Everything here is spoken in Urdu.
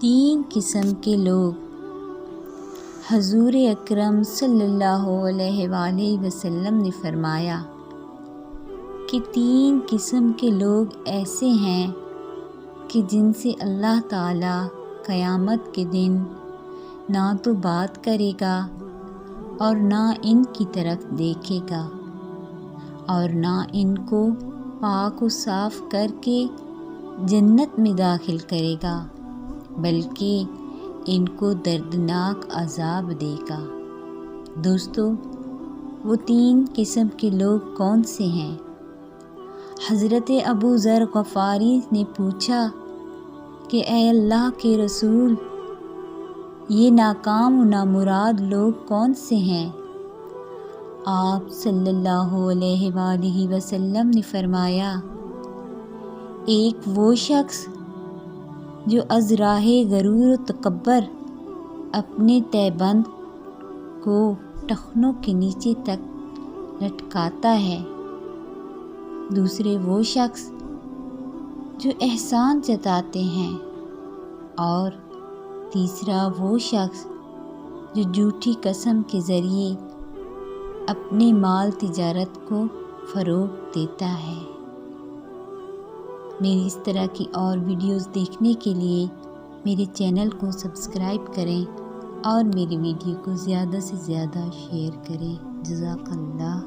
تین قسم کے لوگ۔ حضور اکرم صلی اللہ علیہ وآلہ وسلم نے فرمایا کہ تین قسم کے لوگ ایسے ہیں کہ جن سے اللہ تعالیٰ قیامت کے دن نہ تو بات کرے گا اور نہ ان کی طرف دیکھے گا اور نہ ان کو پاک و صاف کر کے جنت میں داخل کرے گا، بلکہ ان کو دردناک عذاب دے گا۔ دوستو، وہ تین قسم کے لوگ کون سے ہیں؟ حضرت ابو ذر غفاری نے پوچھا کہ اے اللہ کے رسول، یہ ناکام و نامراد لوگ کون سے ہیں؟ آپ صلی اللہ علیہ وآلہ وسلم نے فرمایا، ایک وہ شخص جو از راہ غرور و تکبر اپنے تہبند کو ٹخنوں کے نیچے تک لٹکاتا ہے، دوسرے وہ شخص جو احسان جتاتے ہیں، اور تیسرا وہ شخص جو جھوٹی قسم کے ذریعے اپنے مال تجارت کو فروغ دیتا ہے۔ میری اس طرح کی اور ویڈیوز دیکھنے کے لیے میرے چینل کو سبسکرائب کریں اور میری ویڈیو کو زیادہ سے زیادہ شیئر کریں۔ جزاک اللہ۔